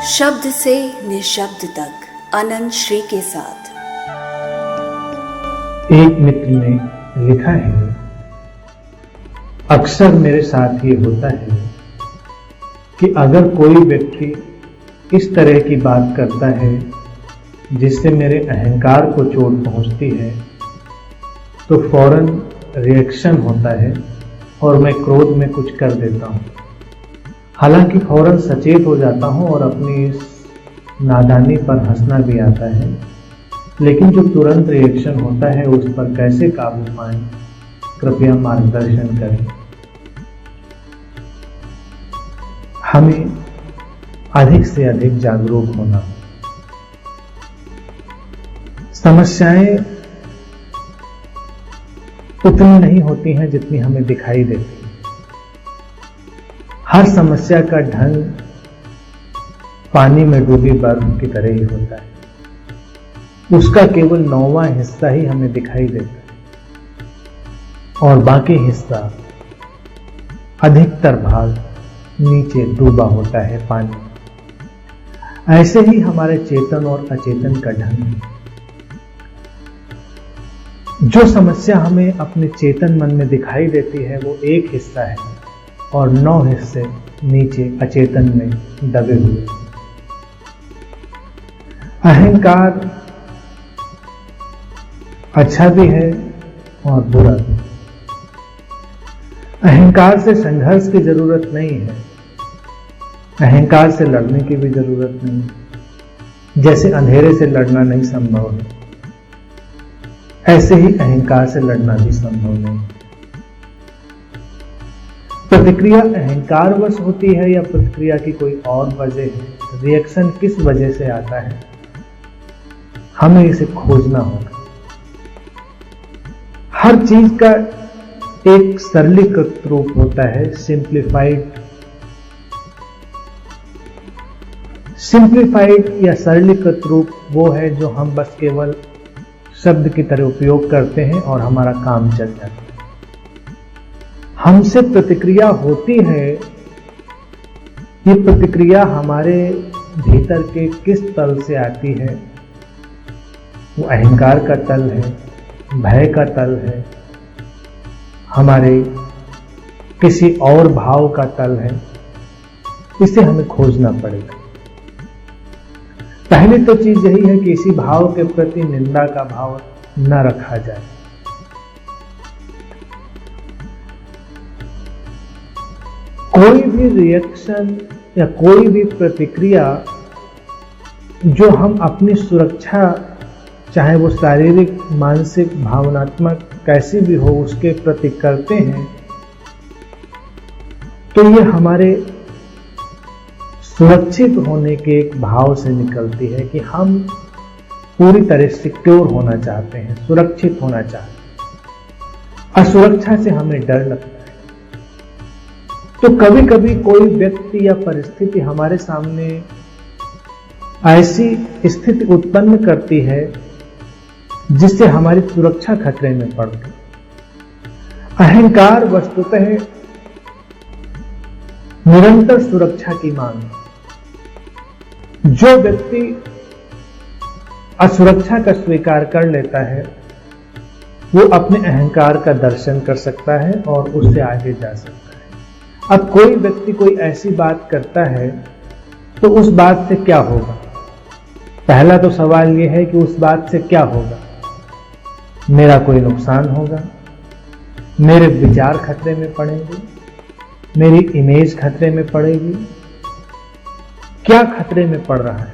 शब्द से निशब्द तक अनंत श्री के साथ। एक मित्र ने लिखा है, अक्सर मेरे साथ ये होता है कि अगर कोई व्यक्ति इस तरह की बात करता है जिससे मेरे अहंकार को चोट पहुंचती है तो फौरन रिएक्शन होता है और मैं क्रोध में कुछ कर देता हूं। हालांकि फौरन सचेत हो जाता हूं और अपनी इस नादानी पर हंसना भी आता है, लेकिन जो तुरंत रिएक्शन होता है उस पर कैसे काबू पाएं, कृपया मार्गदर्शन करें। हमें अधिक से अधिक जागरूक होना है। समस्याएं उतनी नहीं होती हैं जितनी हमें दिखाई देती है। हर समस्या का ढंग पानी में डूबी बर्फ की तरह ही होता है। उसका केवल 9वां हिस्सा ही हमें दिखाई देता है और बाकी हिस्सा, अधिकतर भाग नीचे डूबा होता है पानी। ऐसे ही हमारे चेतन और अचेतन का ढंग है। जो समस्या हमें अपने चेतन मन में दिखाई देती है वो एक हिस्सा है और 9 हिस्से नीचे अचेतन में दबे हुए। अहंकार अच्छा भी है और बुरा भी। अहंकार से संघर्ष की जरूरत नहीं है, अहंकार से लड़ने की भी जरूरत नहीं है। जैसे अंधेरे से लड़ना नहीं संभव है, ऐसे ही अहंकार से लड़ना भी संभव नहीं। प्रतिक्रिया अहंकारवश होती है या प्रतिक्रिया की कोई और वजह है? रिएक्शन किस वजह से आता है? हमें इसे खोजना होगा। हर चीज का एक सरलीकृत रूप होता है, सिंप्लीफाइड या सरलीकृत रूप वो है जो हम बस केवल शब्द की तरह उपयोग करते हैं और हमारा काम चल जाता है। हमसे प्रतिक्रिया होती है, ये प्रतिक्रिया हमारे भीतर के किस तल से आती है? वो अहंकार का तल है, भय का तल है, हमारे किसी और भाव का तल है। इसे हमें खोजना पड़ेगा। पहली तो चीज यही है कि इसी भाव के प्रति निंदा का भाव न रखा जाए। कोई भी रिएक्शन या कोई भी प्रतिक्रिया जो हम अपनी सुरक्षा, चाहे वो शारीरिक, मानसिक, भावनात्मक कैसी भी हो, उसके प्रति करते हैं तो ये हमारे सुरक्षित होने के एक भाव से निकलती है कि हम पूरी तरह सिक्योर होना चाहते हैं, सुरक्षित होना चाहते हैं। असुरक्षा से हमें डर लगता है। तो कभी कभी कोई व्यक्ति या परिस्थिति हमारे सामने ऐसी स्थिति उत्पन्न करती है जिससे हमारी सुरक्षा खतरे में पड़ती। अहंकार वस्तुतः निरंतर सुरक्षा की मांग है। जो व्यक्ति असुरक्षा का स्वीकार कर लेता है वो अपने अहंकार का दर्शन कर सकता है और उससे आगे जा सकता है। अब कोई व्यक्ति कोई ऐसी बात करता है तो उस बात से क्या होगा? पहला तो सवाल यह है कि उस बात से क्या होगा? मेरा कोई नुकसान होगा, मेरे विचार खतरे में पड़ेंगे, मेरी इमेज खतरे में पड़ेगी। क्या खतरे में पड़ रहा है?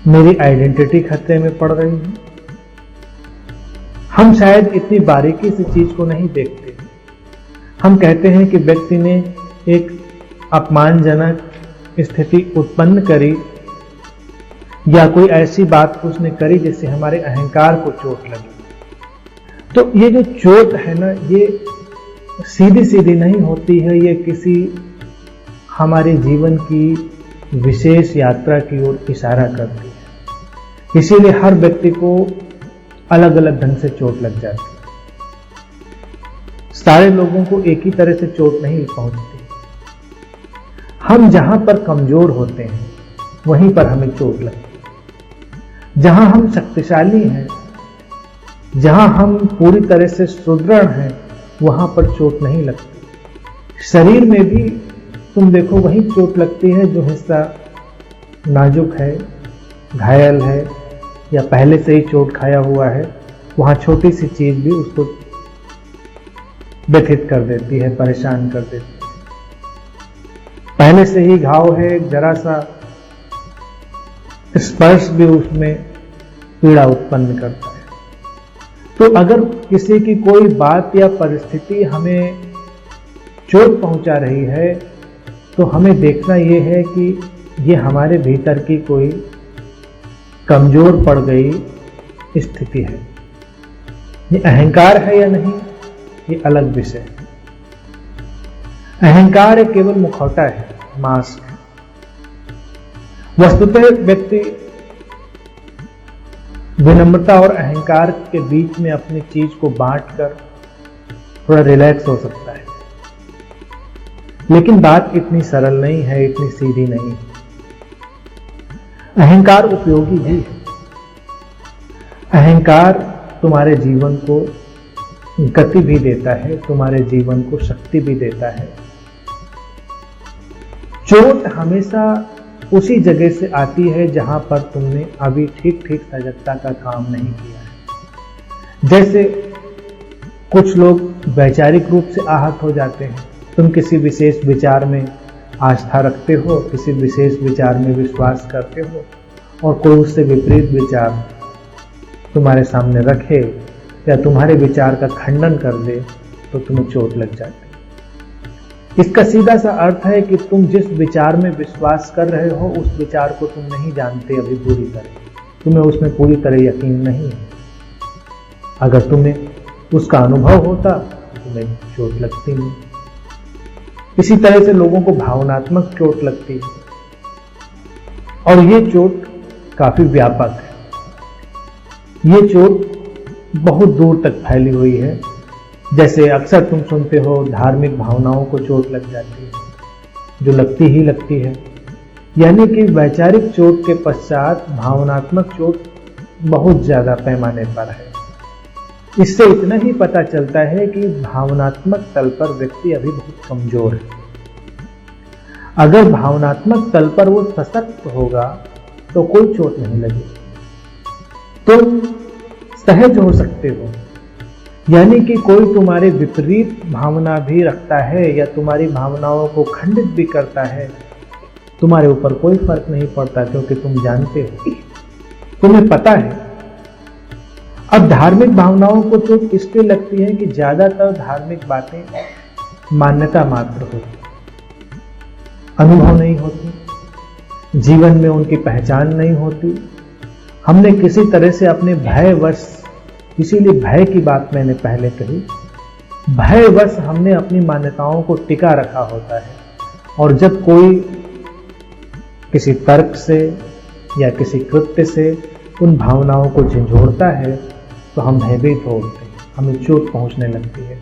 मेरी आइडेंटिटी खतरे में पड़ रही है। हम शायद इतनी बारीकी से चीज को नहीं देखते। हम कहते हैं कि व्यक्ति ने एक अपमानजनक स्थिति उत्पन्न करी या कोई ऐसी बात उसने करी जिससे हमारे अहंकार को चोट लगी। तो ये जो चोट है ना, ये सीधी सीधी नहीं होती है, ये किसी हमारे जीवन की विशेष यात्रा की ओर इशारा करती है। इसीलिए हर व्यक्ति को अलग अलग ढंग से चोट लग जाती है। सारे लोगों को एक ही तरह से चोट नहीं पहुंचती। हम जहां पर कमजोर होते हैं वहीं पर हमें चोट लगती है। जहां हम शक्तिशाली हैं, जहां हम पूरी तरह से सुदृढ़ हैं, वहां पर चोट नहीं लगती। शरीर में भी तुम देखो वही चोट लगती है जो हिस्सा नाजुक है, घायल है या पहले से ही चोट खाया हुआ है। वहां छोटी सी चीज भी उसको व्यथित कर देती है, परेशान कर देती है। पहले से ही घाव है, जरा सा स्पर्श भी उसमें पीड़ा उत्पन्न करता है। तो अगर किसी की कोई बात या परिस्थिति हमें चोट पहुंचा रही है तो हमें देखना यह है कि ये हमारे भीतर की कोई कमजोर पड़ गई स्थिति है। ये अहंकार है या नहीं, ये अलग विषय है। अहंकार एक केवल मुखौटा है, मास्क है। वस्तुतः व्यक्ति विनम्रता और अहंकार के बीच में अपनी चीज को बांटकर थोड़ा रिलैक्स हो सकता है, लेकिन बात इतनी सरल नहीं है, इतनी सीधी नहीं है। अहंकार उपयोगी भी है। अहंकार तुम्हारे जीवन को गति भी देता है, तुम्हारे जीवन को शक्ति भी देता है। चोट हमेशा उसी जगह से आती है जहां पर तुमने अभी ठीक ठीक सजगता का काम नहीं किया है। जैसे कुछ लोग वैचारिक रूप से आहत हो जाते हैं। तुम किसी विशेष विचार में आस्था रखते हो, किसी विशेष विचार में विश्वास करते हो, और कोई उससे विपरीत विचार तुम्हारे सामने रखे या तुम्हारे विचार का खंडन कर दे तो तुम्हें चोट लग जाती है। इसका सीधा सा अर्थ है कि तुम जिस विचार में विश्वास कर रहे हो उस विचार को तुम नहीं जानते अभी पूरी तरह, तुम्हें उसमें पूरी तरह यकीन नहीं है। अगर तुम्हें उसका अनुभव होता तो तुम्हें चोट लगती नहीं। इसी तरह से लोगों को भावनात्मक चोट लगती है, और ये चोट काफी व्यापक है। ये चोट बहुत दूर तक फैली हुई है। जैसे अक्सर तुम सुनते हो धार्मिक भावनाओं को चोट लग जाती है, जो लगती ही लगती है। यानी कि वैचारिक चोट के पश्चात भावनात्मक चोट बहुत ज्यादा पैमाने पर है। इससे इतना ही पता चलता है कि भावनात्मक तल पर व्यक्ति अभी बहुत कमजोर है। अगर भावनात्मक तल पर वो सशक्त होगा तो कोई चोट नहीं लगेगी। तुम सहज हो सकते हो, यानी कि कोई तुम्हारे विपरीत भावना भी रखता है या तुम्हारी भावनाओं को खंडित भी करता है, तुम्हारे ऊपर कोई फर्क नहीं पड़ता, क्योंकि तुम जानते हो, तुम्हें पता है। अब धार्मिक भावनाओं को चोट इसलिए लगती है कि ज्यादातर धार्मिक बातें मान्यता मात्र होती, अनुभव नहीं होती, जीवन में उनकी पहचान नहीं होती। हमने किसी तरह से अपने भयवश, इसीलिए भय की बात मैंने पहले कही, भयवश हमने अपनी मान्यताओं को टिका रखा होता है। और जब कोई किसी तर्क से या किसी कृत्य से उन भावनाओं को झंझोड़ता है तो हम भयभीत हो उठते हैं, हमें चोट पहुंचने लगती है।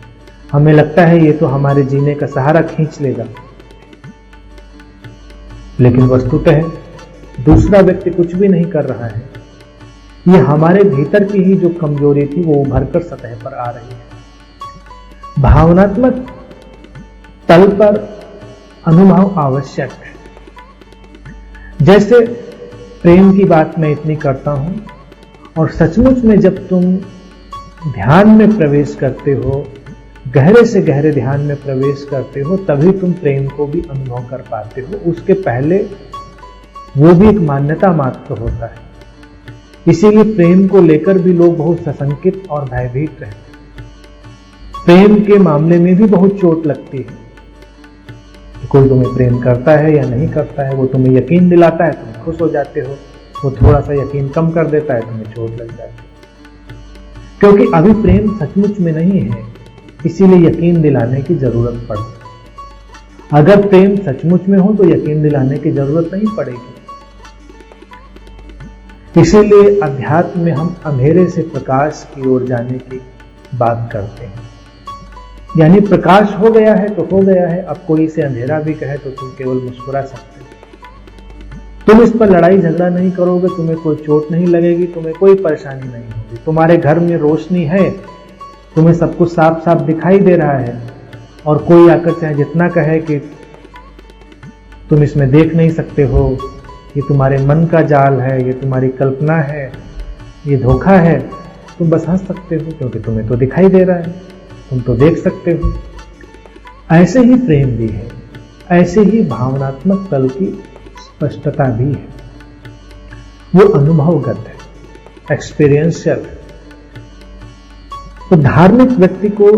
हमें लगता है ये तो हमारे जीने का सहारा खींच लेगा, लेकिन वस्तुतः दूसरा व्यक्ति कुछ भी नहीं कर रहा है। ये हमारे भीतर की ही जो कमजोरी थी वो उभरकर सतह पर आ रही है। भावनात्मक तल पर अनुभव आवश्यक है। जैसे प्रेम की बात मैं इतनी करता हूं, और सचमुच में जब तुम ध्यान में प्रवेश करते हो, गहरे से गहरे ध्यान में प्रवेश करते हो, तभी तुम प्रेम को भी अनुभव कर पाते हो। उसके पहले वो भी एक मान्यता मात्र होता है। इसीलिए प्रेम को लेकर भी लोग बहुत सशंकित और भयभीत रहते हैं। प्रेम के मामले में भी बहुत चोट लगती है। कोई तुम्हें प्रेम करता है या नहीं करता है, वो तुम्हें यकीन दिलाता है, तुम खुश हो जाते हो। वो थोड़ा सा यकीन कम कर देता है, तुम्हें चोट लग जाती है। क्योंकि अभी प्रेम सचमुच में नहीं है, इसीलिए यकीन दिलाने की जरूरत पड़ती। अगर प्रेम सचमुच में हो तो यकीन दिलाने की जरूरत नहीं पड़ेगी। इसीलिए अध्यात्म में हम अंधेरे से प्रकाश की ओर जाने की बात करते हैं। यानी प्रकाश हो गया है तो हो गया है, अब कोई इसे अंधेरा भी कहे तो तुम केवल मुस्कुरा सकते हो। तुम इस पर लड़ाई झगड़ा नहीं करोगे, तुम्हें कोई चोट नहीं लगेगी, तुम्हें कोई परेशानी नहीं होगी। तुम्हारे घर में रोशनी है, तुम्हें सब कुछ साफ साफ दिखाई दे रहा है, और कोई आकर चाहे जितना कहे कि तुम इसमें देख नहीं सकते हो, ये तुम्हारे मन का जाल है, ये तुम्हारी कल्पना है, ये धोखा है, तुम बस हंस सकते हो क्योंकि तुम्हें तो दिखाई दे रहा है, तुम तो देख सकते हो। ऐसे ही प्रेम भी है, ऐसे ही भावनात्मक तल की स्पष्टता भी है। वो अनुभवगत है, एक्सपीरियंशियल है। तो धार्मिक व्यक्ति को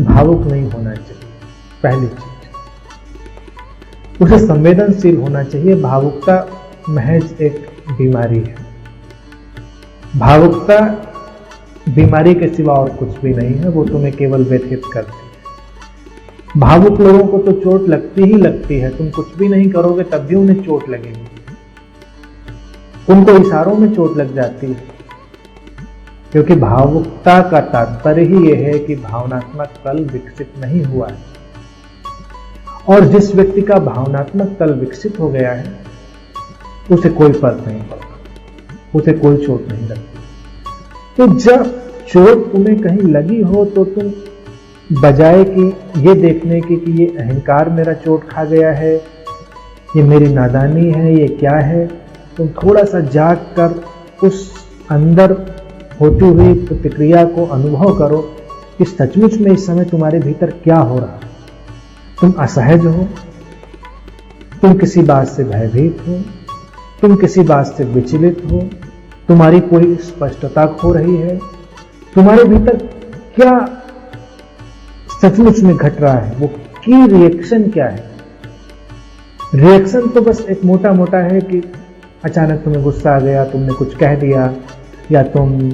भावुक नहीं होना चाहिए, पहली चीज। उसे संवेदनशील होना चाहिए। भावुकता महज एक बीमारी है। भावुकता बीमारी के सिवा और कुछ भी नहीं है, वो तुम्हें केवल व्यथित करती है। भावुक लोगों को तो चोट लगती ही लगती है, तुम कुछ भी नहीं करोगे तब भी उन्हें चोट लगेगी। उनको इशारों में चोट लग जाती है, क्योंकि भावुकता का तात्पर्य ही यह है कि भावनात्मक तल विकसित नहीं हुआ है। और जिस व्यक्ति का भावनात्मक तल विकसित हो गया है उसे कोई फर्क नहीं पड़ता, उसे कोई चोट नहीं लगती। तो जब चोट तुम्हें कहीं लगी हो तो तुम बजाय कि ये देखने की कि ये अहंकार मेरा चोट खा गया है, ये मेरी नादानी है, ये क्या है, तुम थोड़ा सा जाग कर उस अंदर होती हुई प्रतिक्रिया को अनुभव करो कि सचमुच में इस समय तुम्हारे भीतर क्या हो रहा है। तुम असहज हो, तुम किसी बात से भयभीत हो, तुम किसी बात से विचलित हो, तुम्हारी कोई स्पष्टता खो रही है, तुम्हारे भीतर क्या सचमुच में घट रहा है, वो की रिएक्शन क्या है। रिएक्शन तो बस एक मोटा मोटा है कि अचानक तुम्हें गुस्सा आ गया, तुमने कुछ कह दिया, या तुम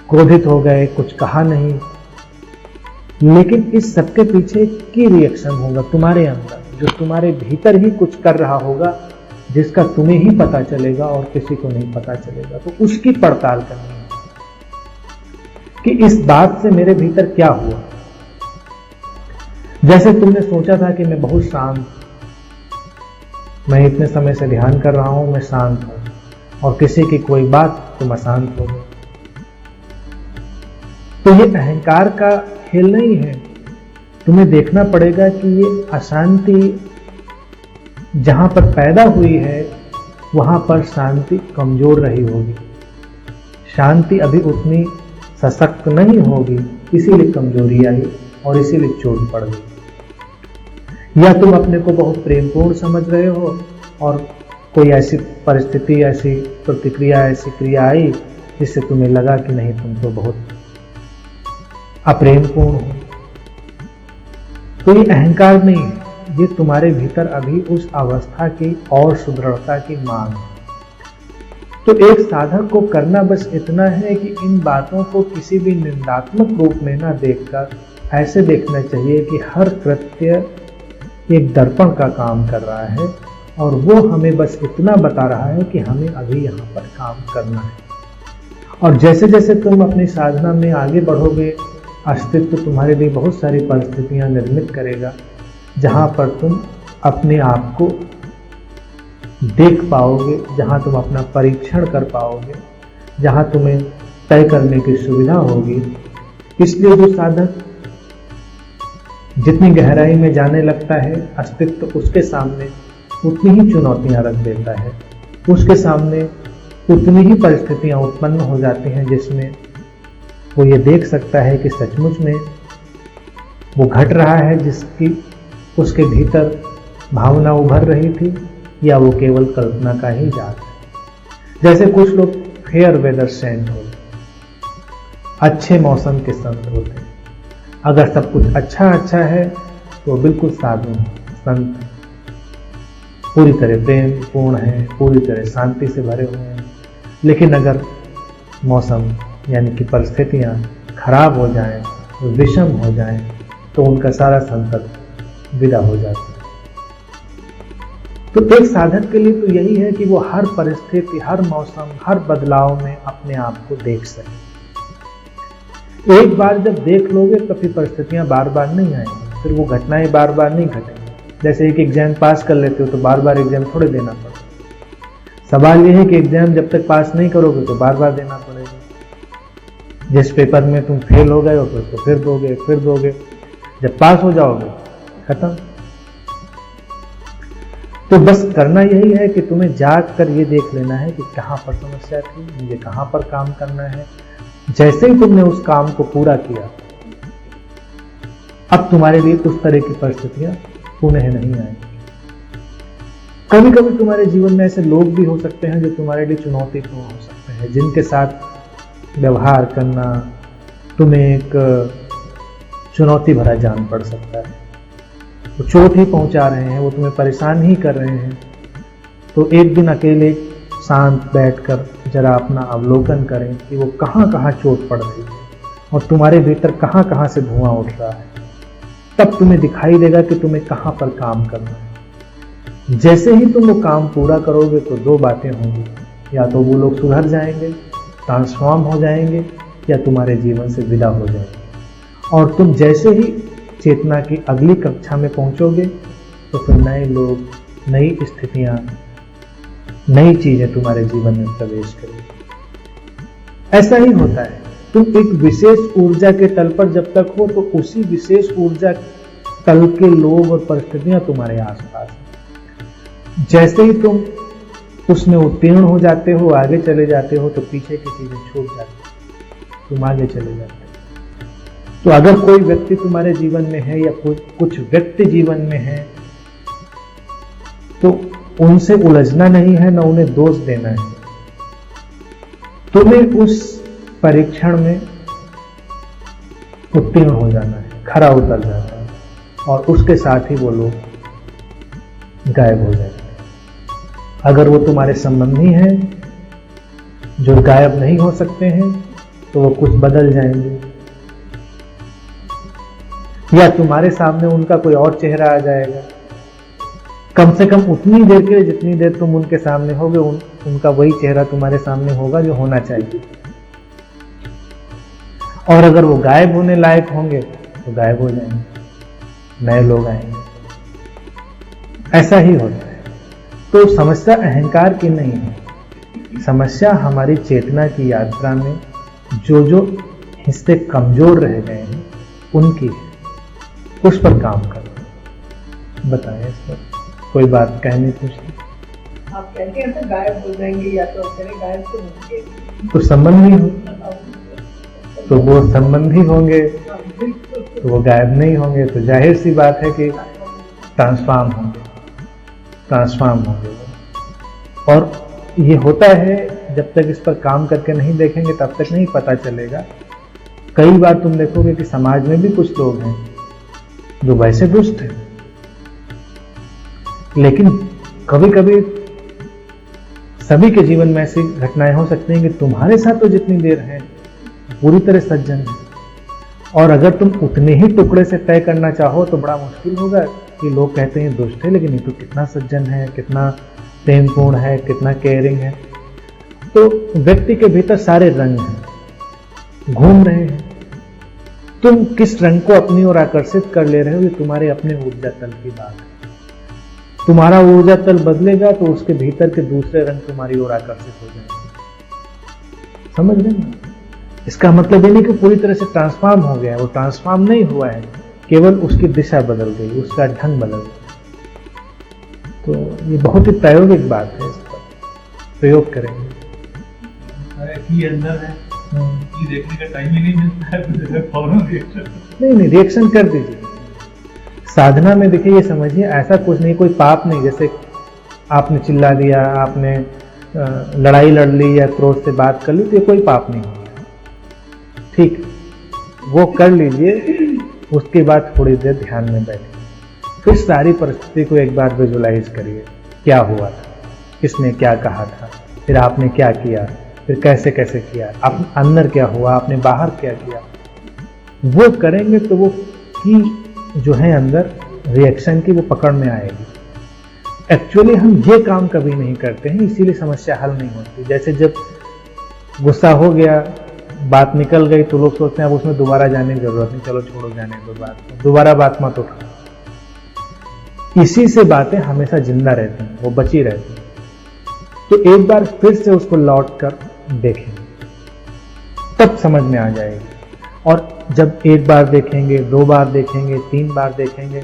क्रोधित हो गए, कुछ कहा नहीं। लेकिन इस सबके पीछे की रिएक्शन होगा तुम्हारे अंदर, जो तुम्हारे भीतर ही कुछ कर रहा होगा, जिसका तुम्हें ही पता चलेगा और किसी को नहीं पता चलेगा। तो उसकी पड़ताल करनी है कि इस बात से मेरे भीतर क्या हुआ। जैसे तुमने सोचा था कि मैं बहुत शांत, मैं इतने समय से ध्यान कर रहा हूं, मैं शांत हूं, और किसी की कोई बात तुम अशांत हो गए। तो ये अहंकार का खेल नहीं है। तुम्हें देखना पड़ेगा कि ये अशांति जहां पर पैदा हुई है वहां पर शांति कमजोर रही होगी, शांति अभी उतनी सशक्त नहीं होगी, इसीलिए कमजोरी आई और इसीलिए चोट पड़ गई। या तुम अपने को बहुत प्रेमपूर्ण समझ रहे हो और कोई ऐसी परिस्थिति, ऐसी प्रतिक्रिया, ऐसी क्रिया आई जिससे तुम्हें लगा कि नहीं, तुम तो बहुत अप्रेमपूर्ण हो। तो ये अहंकार नहीं है, ये तुम्हारे भीतर अभी उस अवस्था की और सुदृढ़ता की मांग है। तो एक साधक को करना बस इतना है कि इन बातों को किसी भी निंदात्मक रूप में ना देखकर ऐसे देखना चाहिए कि हर कृत्य एक दर्पण का काम कर रहा है और वो हमें बस इतना बता रहा है कि हमें अभी यहाँ पर काम करना है। और जैसे जैसे तुम अपनी साधना में आगे बढ़ोगे, अस्तित्व तुम्हारे लिए बहुत सारी परिस्थितियां निर्मित करेगा जहां पर तुम अपने आप को देख पाओगे, जहां तुम अपना परीक्षण कर पाओगे, जहां तुम्हें तय करने की सुविधा होगी। इसलिए जो साधक जितनी गहराई में जाने लगता है, अस्तित्व उसके सामने उतनी ही चुनौतियां रख देता है, उसके सामने उतनी ही परिस्थितियां उत्पन्न हो जाती हैं जिसमें वो ये देख सकता है कि सचमुच में वो घट रहा है जिसकी उसके भीतर भावना उभर रही थी, या वो केवल कल्पना का ही जाल है। जैसे कुछ लोग फेयर वेदर सेंट होते, अच्छे मौसम के संत होते। अगर सब कुछ अच्छा है तो बिल्कुल साधु संत, पूरी तरह प्रेम पूर्ण है, पूरी तरह शांति से भरे हुए हैं। लेकिन अगर मौसम यानी कि परिस्थितियां खराब हो जाएं, विषम हो जाएं, तो उनका सारा संकट विदा हो जाता है। तो एक साधक के लिए तो यही है कि वो हर परिस्थिति, हर मौसम, हर बदलाव में अपने आप को देख सके। एक बार जब देख लोगे तो फिर परिस्थितियां बार बार नहीं आएंगी, फिर वो घटनाएं बार बार नहीं घटेंगी। जैसे एक एग्जाम पास कर लेते हो तो बार बार एग्जाम थोड़े देना पड़ेगा। सवाल यह है कि एग्जाम जब तक पास नहीं करोगे तो बार बार देना पड़ेगा। जिस पेपर में तुम फेल हो गए हो तो उसको फिर दोगे, जब पास हो जाओगे खत्म। तो बस करना यही है कि तुम्हें जाग कर ये देख लेना है कि कहां पर समस्या थी, मुझे कहां पर काम करना है। जैसे ही तुमने उस काम को पूरा किया, अब तुम्हारे लिए उस तरह की परिस्थितियां पुनः नहीं आएंगी। कभी कभी तुम्हारे जीवन में ऐसे लोग भी हो सकते हैं जो तुम्हारे लिए चुनौतीपूर्ण हो सकते हैं, जिनके साथ व्यवहार करना तुम्हें एक चुनौती भरा जान पड़ सकता है। वो चोट ही पहुंचा रहे हैं, वो तुम्हें परेशान ही कर रहे हैं। तो एक दिन अकेले शांत बैठकर जरा अपना अवलोकन करें कि वो कहां कहां चोट पड़ रही है और तुम्हारे भीतर कहां कहां से धुआं उठ रहा है। तब तुम्हें दिखाई देगा कि तुम्हें कहां पर काम करना है। जैसे ही तुम वो काम पूरा करोगे तो दो बातें होंगी, या तो वो लोग सुधर जाएंगे, ट्रांसफॉर्म हो जाएंगे, या तुम्हारे जीवन से विदा हो जाएंगे। और तुम जैसे ही चेतना की अगली कक्षा में पहुंचोगे तो फिर नए लोग, नई स्थितियां, नई चीजें तुम्हारे जीवन में प्रवेश करेंगी। ऐसा ही होता है, तुम एक विशेष ऊर्जा के तल पर जब तक हो तो उसी विशेष ऊर्जा तल के लोग और परिस्थितियां तुम्हारे आसपास हैं। जैसे ही तुम उसमें उत्तीर्ण हो जाते हो, आगे चले जाते हो, तो पीछे की चीजें छूट जाती हैं, तुम आगे चले जाते हो। तो अगर कोई व्यक्ति तुम्हारे जीवन में है या कुछ व्यक्ति जीवन में है तो उनसे उलझना नहीं है, न उन्हें दोष देना है। तुम्हें उस परीक्षण में उत्तीर्ण हो जाना है, खरा उतर जाना है, और उसके साथ ही वो लोग गायब हो जाएंगे। अगर वो तुम्हारे संबंधी हैं जो गायब नहीं हो सकते हैं तो वो कुछ बदल जाएंगे, या तुम्हारे सामने उनका कोई और चेहरा आ जाएगा। कम से कम उतनी देर के लिए जितनी देर तुम उनके सामने होगे, उनका वही चेहरा तुम्हारे सामने होगा जो होना चाहिए। और अगर वो गायब होने लायक होंगे तो गायब हो जाएंगे, नए लोग आएंगे। ऐसा ही होता है। तो समस्या अहंकार की नहीं है, समस्या हमारी चेतना की यात्रा में जो हिस्से कमजोर रह गए हैं उनकी है। उस पर काम करो। बताएं इस पर कोई बात कहनी पूछनी? आप कहते हैं तो गायब हो जाएंगे, या तो करें गायब तो होंगे, तो संबंधी हो तो वो संबंधी होंगे, तो वो गायब नहीं होंगे, तो जाहिर सी बात है कि ट्रांसफॉर्म होंगे। और ये होता है, जब तक इस पर काम करके नहीं देखेंगे तब तक नहीं पता चलेगा। कई बार तुम देखोगे कि समाज में भी कुछ लोग हैं जो वैसे दुष्ट हैं, लेकिन कभी कभी सभी के जीवन में ऐसी घटनाएं हो सकती हैं कि तुम्हारे साथ तो जितनी देर है पूरी तरह सज्जन है, और अगर तुम उतने ही टुकड़े से तय करना चाहो तो बड़ा मुश्किल होगा कि लोग कहते हैं दुष्ट है, लेकिन ये तो कितना सज्जन है, कितना प्रेमपूर्ण है, कितना केयरिंग है। तो व्यक्ति के भीतर सारे रंग हैं, घूम रहे हैं। तुम किस रंग को अपनी ओर आकर्षित कर ले रहे हो, ये तुम्हारे अपने ऊर्जा तल की बात है। तुम्हारा ऊर्जा तल बदलेगा तो उसके भीतर के दूसरे रंग तुम्हारी ओर आकर्षित हो जाएंगे। समझ रहे हैं? इसका मतलब ये नहीं कि पूरी तरह से ट्रांसफॉर्म हो गया है, वो ट्रांसफॉर्म नहीं हुआ है, केवल उसकी दिशा बदल गई, उसका ढंग बदल गया। तो ये बहुत ही प्रायोगिक बात है, इस पर प्रयोग करेंगे। अंदर है ये देखने का टाइम ही नहीं मिलता है, फौरन रिएक्शन नहीं रिएक्शन कर दीजिए। साधना में देखिए, ये समझिए ऐसा कुछ नहीं, कोई पाप नहीं। जैसे आपने चिल्ला दिया, आपने लड़ाई लड़ ली या क्रोध से बात कर ली, तो ये कोई पाप नहीं है। ठीक, वो कर लीजिए, उसके बाद थोड़ी देर ध्यान में बैठिए, फिर सारी परिस्थिति को एक बार विजुलाइज करिए, क्या हुआ था, किसने क्या कहा था, फिर आपने क्या किया, फिर कैसे कैसे किया, आप अंदर क्या हुआ, आपने बाहर क्या किया। वो करेंगे तो वो की जो है अंदर रिएक्शन की वो पकड़ में आएगी। एक्चुअली हम ये काम कभी नहीं करते हैं, इसीलिए समस्या हल नहीं होती। जैसे जब गुस्सा हो गया बात निकल गई तो लोग सोचते हैं अब उसमें दोबारा जाने की जरूरत नहीं, चलो छोड़ो जाने दो बात, दोबारा बात मत उठाओ। इसी से बातें हमेशा जिंदा रहती हैं, वो बची रहती हैं। तो एक बार फिर से उसको लौट कर देखें, तब समझ में आ जाएगी। और जब एक बार देखेंगे, 2 बार देखेंगे, 3 बार देखेंगे,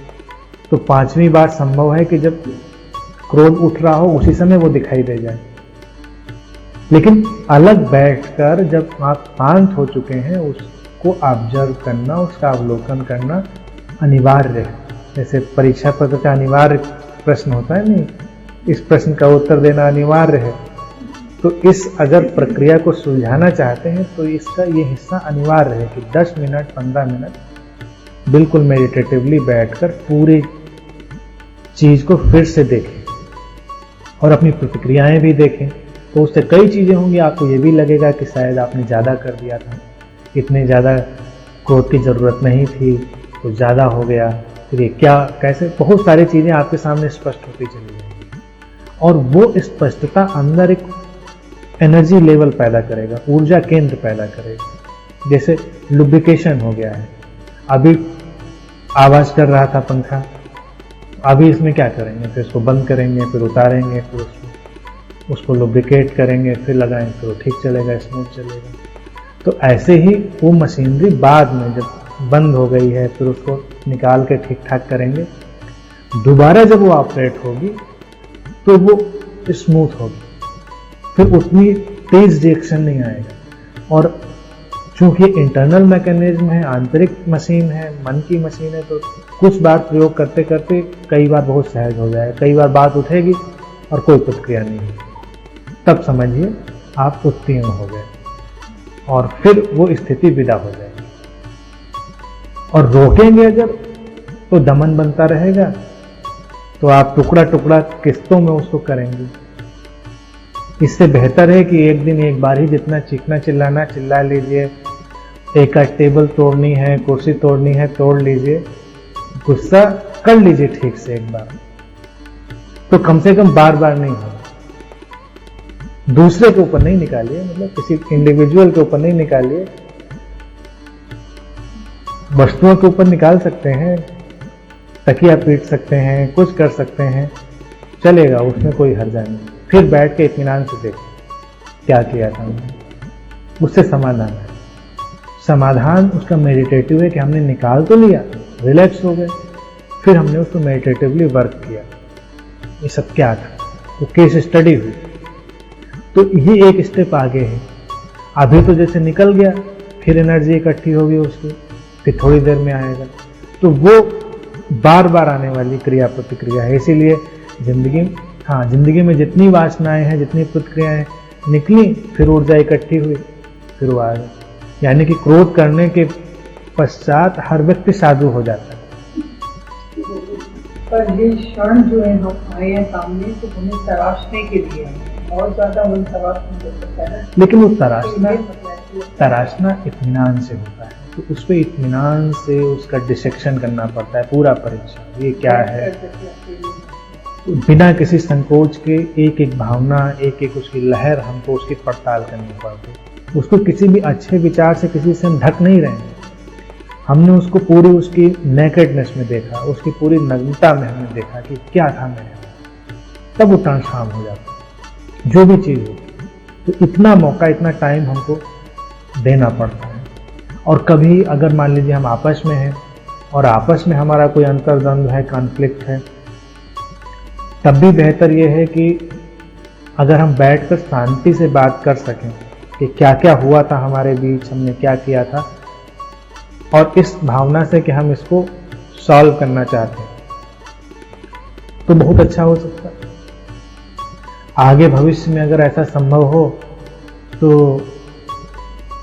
तो 5वीं बार संभव है कि जब क्रोध उठ रहा हो उसी समय वो दिखाई दे जाए। लेकिन अलग बैठकर जब आप शांत हो चुके हैं, उसको ऑब्जर्व करना, उसका अवलोकन करना अनिवार्य है। जैसे परीक्षा पत्र का अनिवार्य प्रश्न होता है नहीं, इस प्रश्न का उत्तर देना अनिवार्य है। तो इस अगर प्रक्रिया को सुलझाना चाहते हैं तो इसका ये हिस्सा अनिवार्य है कि 10 मिनट 15 मिनट बिल्कुल मेडिटेटिवली बैठकर पूरी चीज को फिर से देखें और अपनी प्रतिक्रियाएं भी देखें। तो उससे कई चीजें होंगी, आपको ये भी लगेगा कि शायद आपने ज़्यादा कर दिया था, इतने ज़्यादा क्रोध की ज़रूरत नहीं थी, तो ज़्यादा हो गया, फिर ये क्या कैसे, बहुत सारी चीज़ें आपके सामने स्पष्ट होती चली जाएंगी। और वो स्पष्टता अंदर एक एनर्जी लेवल पैदा करेगा, ऊर्जा केंद्र पैदा करेगा। जैसे लुब्रिकेशन हो गया है, अभी आवाज़ कर रहा था पंखा, अभी इसमें क्या करेंगे, फिर इसको बंद करेंगे, फिर उतारेंगे, फिर उसको लुब्रिकेट करेंगे, फिर लगाएंगे, फिर वो ठीक चलेगा, स्मूथ चलेगा। तो ऐसे ही वो मशीनरी बाद में जब बंद हो गई है, फिर उसको निकाल के ठीक ठाक करेंगे, दोबारा जब वो ऑपरेट होगी तो वो स्मूथ होगी, फिर उतनी तेज रिएक्शन नहीं आएगा। और चूंकि इंटरनल मैकेनिज्म है, आंतरिक मशीन है, मन की मशीन है, तो कुछ बार प्रयोग करते करते कई बार बहुत सहज हो जाएगा, कई बार बात उठेगी और कोई प्रतिक्रिया नहीं होगी, तब समझिए आप उत्तीर्ण हो गए और फिर वो स्थिति विदा हो जाएगी। और रोकेंगे अगर तो दमन बनता रहेगा, तो आप टुकड़ा टुकड़ा किस्तों में उसको करेंगे। इससे बेहतर है कि एक दिन एक बार ही जितना चीखना चिल्लाना चिल्ला लीजिए, एक टेबल तोड़नी है, कुर्सी तोड़नी है, तोड़ लीजिए, गुस्सा कर लीजिए ठीक से एक बार, तो कम से कम बार बार नहीं हो। दूसरे के ऊपर नहीं निकालिए, मतलब किसी इंडिविजुअल के ऊपर नहीं निकालिए, वस्तुओं के ऊपर निकाल सकते हैं, तकिया पीट सकते हैं, कुछ कर सकते हैं, चलेगा, उसमें कोई हर्जा नहीं। फिर बैठ के इत्मीनान से देखो क्या किया था हमने, उससे समाधान है। समाधान उसका मेडिटेटिव है कि हमने निकाल तो लिया, रिलैक्स हो गए, फिर हमने उसको मेडिटेटिवली वर्क किया। ये सब क्या था, तो केस स्टडी हुई, तो ये एक स्टेप आगे है। अभी तो जैसे निकल गया, फिर एनर्जी इकट्ठी होगी उसकी, फिर थोड़ी देर में आएगा, तो वो बार बार आने वाली क्रिया प्रतिक्रिया है। इसीलिए जिंदगी में जितनी वासनाएं हैं, जितनी प्रतिक्रियाएं निकली, फिर ऊर्जा इकट्ठी हुई, फिर वो आ गया। यानी कि क्रोध करने के पश्चात हर व्यक्ति साधु हो जाता है। पर ये क्षण जो है हम आए हैं सामने, तो हमें तराशने के लिए बहुत ज्यादा हम तराश नहीं कर सकता है, लेकिन वो तराशना इत्मीनान से होता है, तो उस पर इत्मीनान से उसका डिसेक्शन करना पड़ता है, पूरा परीक्षा ये क्या है, बिना किसी संकोच के एक एक भावना, एक एक उसकी लहर हमको उसकी पड़ताल करनी पड़ती। उसको किसी भी अच्छे विचार से किसी से हम ढक नहीं रहे हैं, हमने उसको पूरी उसकी नेकेडनेस में देखा, उसकी पूरी नग्नता में हमने देखा कि क्या था मेरे, तब वो ट्रांसफॉर्म हो जाता है जो भी चीज़ होती। तो इतना मौका, इतना टाइम हमको देना पड़ता है। और कभी अगर मान लीजिए हम आपस में हैं और आपस में हमारा कोई अंतर्द्वंद है, कॉन्फ्लिक्ट है, तब भी बेहतर यह है कि अगर हम बैठकर शांति से बात कर सकें कि क्या क्या हुआ था हमारे बीच, हमने क्या किया था, और इस भावना से कि हम इसको सॉल्व करना चाहते हैं, तो बहुत अच्छा हो सकता है। आगे भविष्य में अगर ऐसा संभव हो तो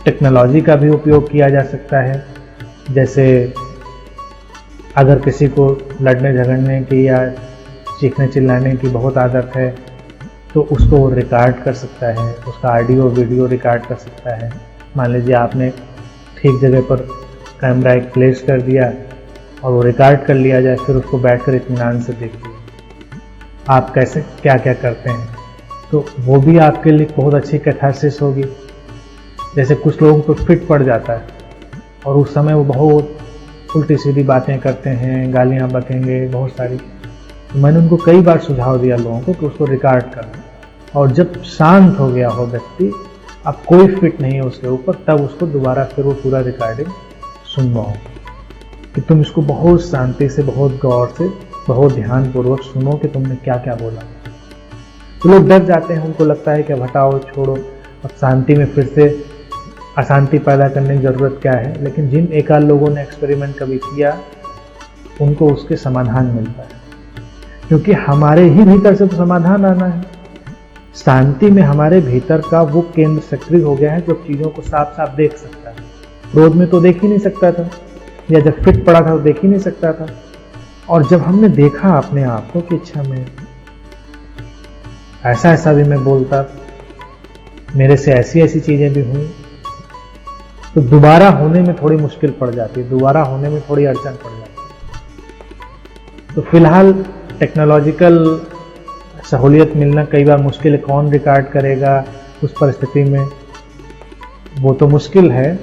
टेक्नोलॉजी का भी उपयोग किया जा सकता है। जैसे अगर किसी को लड़ने झगड़ने की या चीखने चिल्लाने की बहुत आदत है, तो उसको वो रिकॉर्ड कर सकता है, उसका ऑडियो वीडियो रिकॉर्ड कर सकता है। मान लीजिए आपने ठीक जगह पर कैमरा एक प्लेस कर दिया और वो रिकॉर्ड कर लिया जाए, फिर उसको बैठकर इत्मीनान से देखिए आप कैसे क्या क्या करते हैं, तो वो भी आपके लिए बहुत अच्छी कैथारसिस होगी। जैसे कुछ लोगों को फिट पड़ जाता है और उस समय वो बहुत उल्टी सीधी बातें करते हैं, गालियाँ बकेंगे बहुत सारी। तो मैंने उनको कई बार सुझाव दिया लोगों को कि उसको रिकॉर्ड करना, और जब शांत हो गया हो व्यक्ति, अब कोई फिट नहीं है उसके ऊपर, तब उसको दोबारा फिर वो पूरा रिकॉर्डिंग सुनवाओ कि तुम इसको बहुत शांति से, बहुत गौर से, बहुत ध्यानपूर्वक सुनो कि तुमने क्या क्या बोला। तो लोग डर जाते हैं, उनको लगता है कि अब हटाओ, छोड़ो, अब शांति में फिर से अशांति पैदा करने की ज़रूरत क्या है। लेकिन जिन एकाध लोगों ने एक्सपेरिमेंट कभी किया, उनको उसके समाधान मिलता है, क्योंकि हमारे ही भीतर से तो समाधान आना है। शांति में हमारे भीतर का वो केंद्र सक्रिय हो गया है जो चीज़ों को साफ साफ देख सकता है। क्रोध में तो देख ही नहीं सकता था, या जब फिट पड़ा था तो देख ही नहीं सकता था। और जब हमने देखा अपने आप को कि अच्छा मैं ऐसा भी मैं बोलता, मेरे से ऐसी ऐसी चीज़ें भी हुई, तो दोबारा होने में थोड़ी मुश्किल पड़ जाती है, दोबारा होने में थोड़ी अड़चन पड़ जाती है। तो फिलहाल टेक्नोलॉजिकल सहूलियत मिलना कई बार मुश्किल है, कौन रिकॉर्ड करेगा उस परिस्थिति में, वो तो मुश्किल है।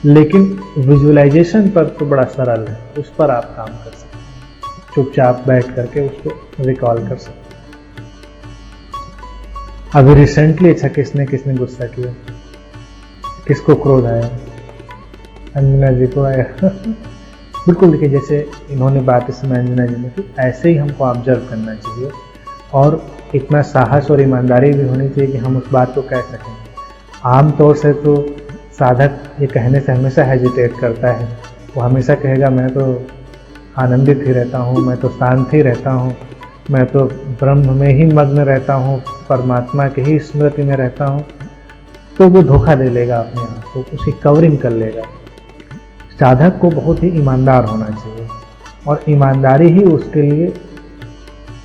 लेकिन विजुअलाइजेशन पर तो बड़ा सरल है, उस पर आप काम कर सकते हैं, चुपचाप बैठ करके उसको रिकॉल कर सकते हैं। अभी रिसेंटली अच्छा किसने गुस्सा किया, किसको क्रोध आया? अंजना जी को आया। बिल्कुल देखिए, जैसे इन्होंने बात इसमें अंजना जी ने की, ऐसे ही हमको ऑब्जर्व करना चाहिए, और इतना साहस और ईमानदारी भी होनी चाहिए कि हम उस बात को कह सकें। आमतौर से तो साधक ये कहने से हमेशा हेजिटेट करता है, वो हमेशा कहेगा मैं तो आनंदित ही रहता हूँ, मैं तो शांत ही रहता हूँ, मैं तो ब्रह्म में ही मग्न रहता हूँ, परमात्मा की ही स्मृति में रहता हूँ। तो वो धोखा दे लेगा अपने आप को, उसकी कवरिंग कर लेगा। साधक को बहुत ही ईमानदार होना चाहिए, और ईमानदारी ही उसके लिए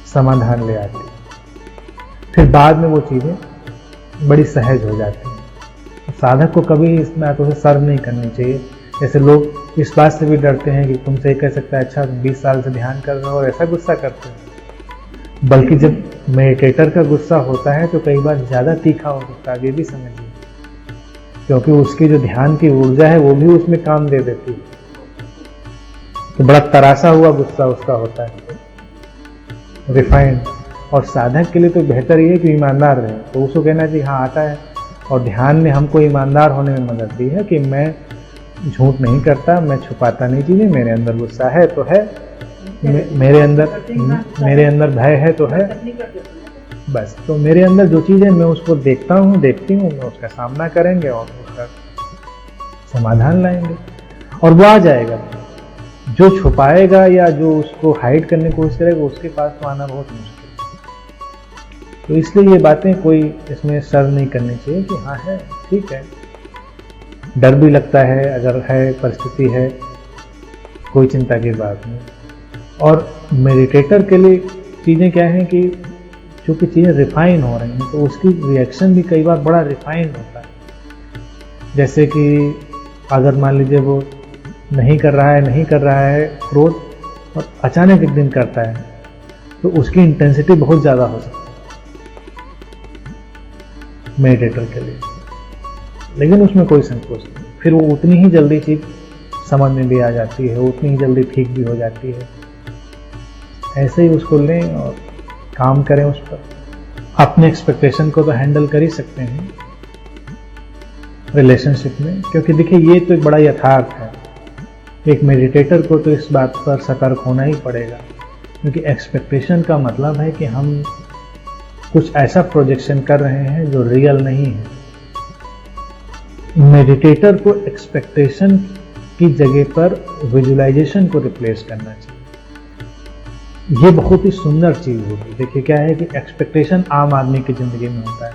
समाधान ले आती है। फिर बाद में वो चीज़ें बड़ी सहज हो जाती हैं। साधक को कभी इस बातों से सर्व नहीं करनी चाहिए। जैसे लोग इस बात से भी डरते हैं कि तुमसे ये कह सकता है अच्छा 20 साल से ध्यान कर रहे हो और ऐसा गुस्सा करते हैं। बल्कि जब मेडिटेटर का गुस्सा होता है तो कई बार ज़्यादा तीखा हो सकता है, ये भी समझिए, क्योंकि उसकी जो ध्यान की ऊर्जा है वो भी उसमें काम दे देती है। तो बड़ा तरासा हुआ गुस्सा उसका होता है, रिफाइंड। और साधक के लिए तो बेहतर ये है कि ईमानदार रहे। तो उसको कहना चाहिए हाँ आता है, और ध्यान ने हमको ईमानदार होने में मदद दी है कि मैं झूठ नहीं करता, मैं छुपाता नहीं चीज़ें, मेरे अंदर गुस्सा है तो है, मेरे अंदर भय है तो है, बस। तो मेरे अंदर जो चीज़ है मैं उसको देखता हूँ, देखती हूँ, मैं उसका सामना करेंगे और उसका समाधान लाएंगे, और वो आ जाएगा। जो छुपाएगा या जो उसको हाइड करने की कोशिश करेगा उसके पास तो आना बहुत मुश्किल है। तो इसलिए ये बातें कोई इसमें सर्व नहीं करनी चाहिए कि हाँ है, ठीक है। डर भी लगता है, अगर है परिस्थिति है, कोई चिंता की बात नहीं। और मेडिटेटर के लिए चीज़ें क्या हैं कि चूँकि चीज़ें रिफाइन हो रही हैं तो उसकी रिएक्शन भी कई बार बड़ा रिफाइन होता है। जैसे कि अगर मान लीजिए वो नहीं कर रहा है क्रोध, और अचानक एक दिन करता है, तो उसकी इंटेंसिटी बहुत ज़्यादा हो सकती है मेडिटेटर के लिए। लेकिन उसमें कोई संकोच नहीं, फिर वो उतनी ही जल्दी चीज़ समझ में भी आ जाती है, उतनी ही जल्दी ठीक भी हो जाती है। ऐसे ही उसको लें और काम करें उस पर। अपने एक्सपेक्टेशन को तो हैंडल कर ही सकते हैं रिलेशनशिप में, क्योंकि देखिए ये तो एक बड़ा यथार्थ है। एक मेडिटेटर को तो इस बात पर सतर्क होना ही पड़ेगा, क्योंकि एक्सपेक्टेशन का मतलब है कि हम कुछ ऐसा प्रोजेक्शन कर रहे हैं जो रियल नहीं है। मेडिटेटर को एक्सपेक्टेशन की जगह पर विजुअलाइजेशन को रिप्लेस करना चाहिए। ये बहुत ही सुंदर चीज़ होगी। देखिए क्या है कि एक्सपेक्टेशन आम आदमी की ज़िंदगी में होता है,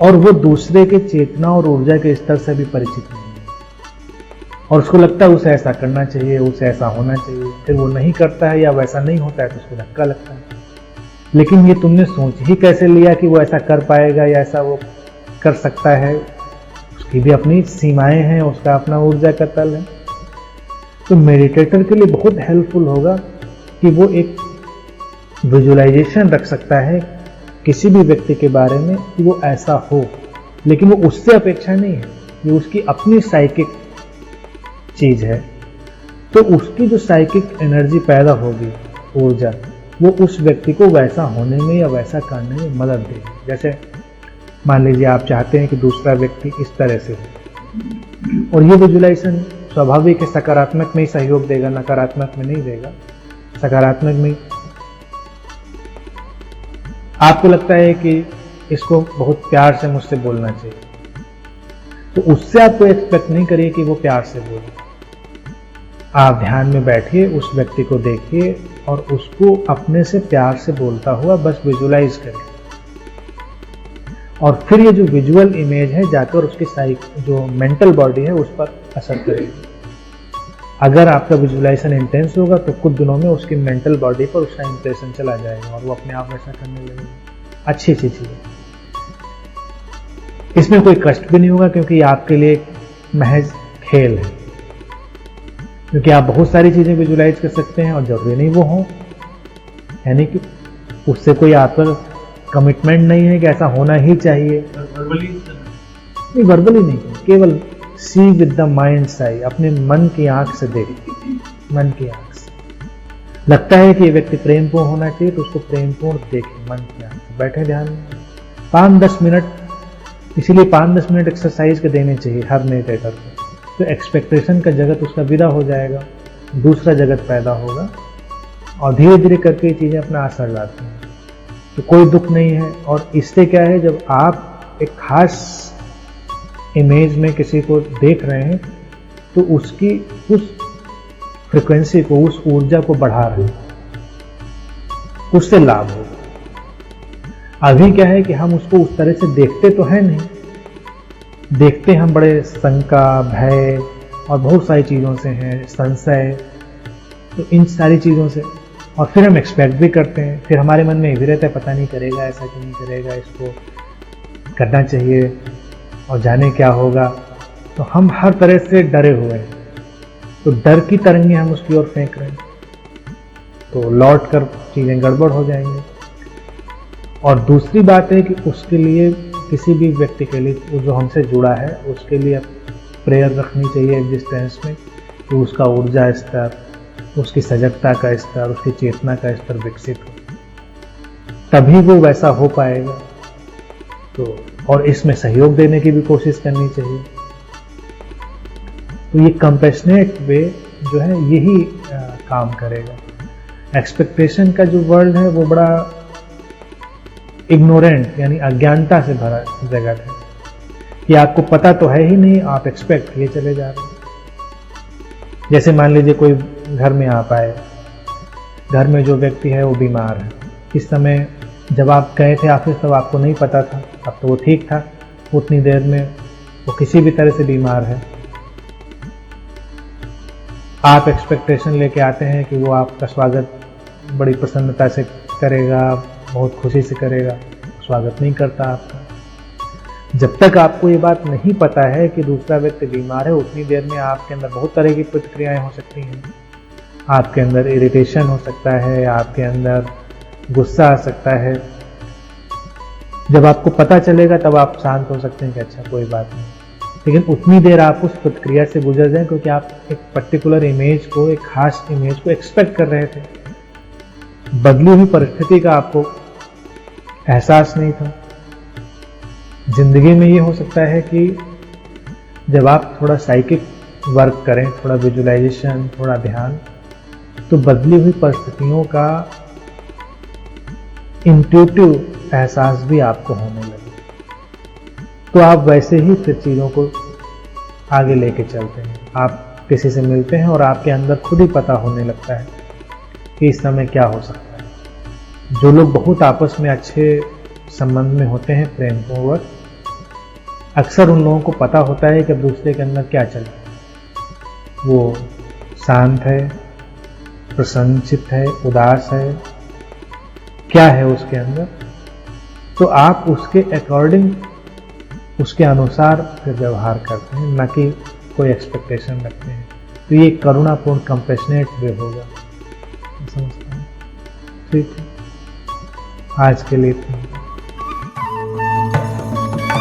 और वो दूसरे के चेतना और ऊर्जा के स्तर से भी परिचित नहीं है, और उसको लगता है उसे ऐसा करना चाहिए, उसे ऐसा होना चाहिए। फिर वो नहीं करता है या वैसा नहीं होता है तो उसको धक्का लगता है। लेकिन ये तुमने सोच ही कैसे लिया कि वो ऐसा कर पाएगा या ऐसा वो कर सकता है? उसकी भी अपनी सीमाएं हैं, उसका अपना ऊर्जा का तल है। तो मेडिटेटर के लिए बहुत हेल्पफुल होगा कि वो एक विजुअलाइजेशन रख सकता है किसी भी व्यक्ति के बारे में कि वो ऐसा हो, लेकिन वो उससे अपेक्षा नहीं है, ये उसकी अपनी साइकिक चीज है। तो उसकी जो साइकिक एनर्जी पैदा होगी, ऊर्जा, वो उस व्यक्ति को वैसा होने में या वैसा करने में मदद देगी। जैसे मान लीजिए आप चाहते हैं कि दूसरा व्यक्ति इस तरह से हो, और ये विजुलाइजेशन स्वाभाविक है सकारात्मक में ही सहयोग देगा, नकारात्मक में नहीं देगा। सकारात्मक में आपको लगता है कि इसको बहुत प्यार से मुझसे बोलना चाहिए, तो उससे आप कोई एक्सपेक्ट नहीं करिए कि वो प्यार से बोले। आप ध्यान में बैठिए, उस व्यक्ति को देखिए और उसको अपने से प्यार से बोलता हुआ बस विजुलाइज करिए। और फिर ये जो विजुअल इमेज है जाकर उसकी जो मेंटल बॉडी है उस पर असर करेगी। अगर आपका विजुलाइजेशन इंटेंस होगा तो कुछ दिनों में उसकी मेंटल बॉडी पर उसका इंप्रेशन चला जाएगा और वो अपने आप वैसा करने लगेगा। अच्छी चीज है, इसमें कोई कष्ट भी नहीं होगा, क्योंकि ये आपके लिए एक महज खेल है। क्योंकि आप बहुत सारी चीजें विजुलाइज कर सकते हैं और जरूरी नहीं वो हो, यानी कि उससे कोई आप पर कमिटमेंट नहीं है कि ऐसा होना ही चाहिए। नहीं, वर्बली नहीं, केवल सी विद द माइंड्स आई, अपने मन की आंख से देखिए। मन की आंख से लगता है कि ये व्यक्ति प्रेमपूर्ण होना चाहिए तो उसको प्रेमपूर्ण देखिए मन की आंख से। बैठे ध्यान में 5-10 मिनट, इसीलिए 5-10 मिनट एक्सरसाइज के देने चाहिए हर मेडिटेटर को। तो एक्सपेक्टेशन का जगत उसका विदा हो जाएगा, दूसरा जगत पैदा होगा और धीरे धीरे करके ये चीजें अपना असर लाती हैं। तो कोई दुख नहीं है। और इससे क्या है, जब आप एक खास इमेज में किसी को देख रहे हैं तो उसकी उस फ्रिक्वेंसी को, उस ऊर्जा को बढ़ा रहे हैं, उससे लाभ होगा। अभी क्या है कि हम उसको उस तरह से देखते तो है नहीं, देखते हम बड़े शंका, भय और बहुत सारी चीज़ों से हैं, संशय, तो इन सारी चीज़ों से, और फिर हम एक्सपेक्ट भी करते हैं। फिर हमारे मन में ये भी रहता है पता नहीं करेगा, ऐसा क्यों नहीं करेगा, इसको करना चाहिए और जाने क्या होगा। तो हम हर तरह से डरे हुए हैं, तो डर की तरंगें हम उसकी ओर फेंक रहे हैं, तो लौट कर चीज़ें गड़बड़ हो जाएंगी। और दूसरी बात है कि उसके लिए, किसी भी व्यक्ति के लिए, वो जो हमसे जुड़ा है उसके लिए प्रेयर रखनी चाहिए एग्जिस्टेंस में कि उसका ऊर्जा स्तर, उसकी सजगता का स्तर, उसकी चेतना का स्तर विकसित हो, तभी वो वैसा हो पाएगा। तो और इसमें सहयोग देने की भी कोशिश करनी चाहिए। तो ये कंपैशनेट वे जो है यही काम करेगा। एक्सपेक्टेशन का जो वर्ल्ड है वो बड़ा इग्नोरेंट यानी अज्ञानता से भरा जगत है कि आपको पता तो है ही नहीं, आप एक्सपेक्ट किए चले जा रहे हैं। जैसे मान लीजिए कोई घर में आप आए, घर में जो व्यक्ति है वो बीमार है। इस समय जब आप गए थे ऑफिस तब आपको नहीं पता था, अब तो वो ठीक था, उतनी देर में वो किसी भी तरह से बीमार है। आप एक्सपेक्टेशन लेके आते हैं कि वो आपका स्वागत बड़ी प्रसन्नता से करेगा, बहुत खुशी से करेगा, स्वागत नहीं करता आपका। जब तक आपको ये बात नहीं पता है कि दूसरा व्यक्ति बीमार है, उतनी देर में आपके अंदर बहुत तरह की प्रतिक्रियाएं हो सकती हैं। आपके अंदर इरिटेशन हो सकता है, आपके अंदर गुस्सा आ सकता है। जब आपको पता चलेगा तब आप शांत हो सकते हैं कि अच्छा कोई बात नहीं, लेकिन उतनी देर आप उस प्रतिक्रिया से गुजर जाएं क्योंकि आप एक पर्टिकुलर इमेज को, एक खास इमेज को एक्सपेक्ट कर रहे थे। बदली हुई परिस्थिति का आपको एहसास नहीं था। जिंदगी में ये हो सकता है कि जब आप थोड़ा साइकिक वर्क करें, थोड़ा विजुअलाइजेशन, थोड़ा ध्यान, तो बदली हुई परिस्थितियों का इंट्यूटिव एहसास भी आपको होने लगे, तो आप वैसे ही फिर चीज़ों को आगे लेके चलते हैं। आप किसी से मिलते हैं और आपके अंदर खुद ही पता होने लगता है कि इस समय क्या हो सकता है। जो लोग बहुत आपस में अच्छे संबंध में होते हैं, प्रेमपूर्वक, अक्सर उन लोगों को पता होता है कि अब दूसरे के अंदर क्या चल रहा है। वो शांत है, प्रसन्नचित्त है, उदास है, क्या है उसके अंदर, तो आप उसके अकॉर्डिंग, उसके अनुसार फिर व्यवहार करते हैं, न कि कोई एक्सपेक्टेशन रखते हैं। तो ये करुणापूर्ण कंपैशनेट वे होगा, समझता हूँ। ठीक है, आज के लिए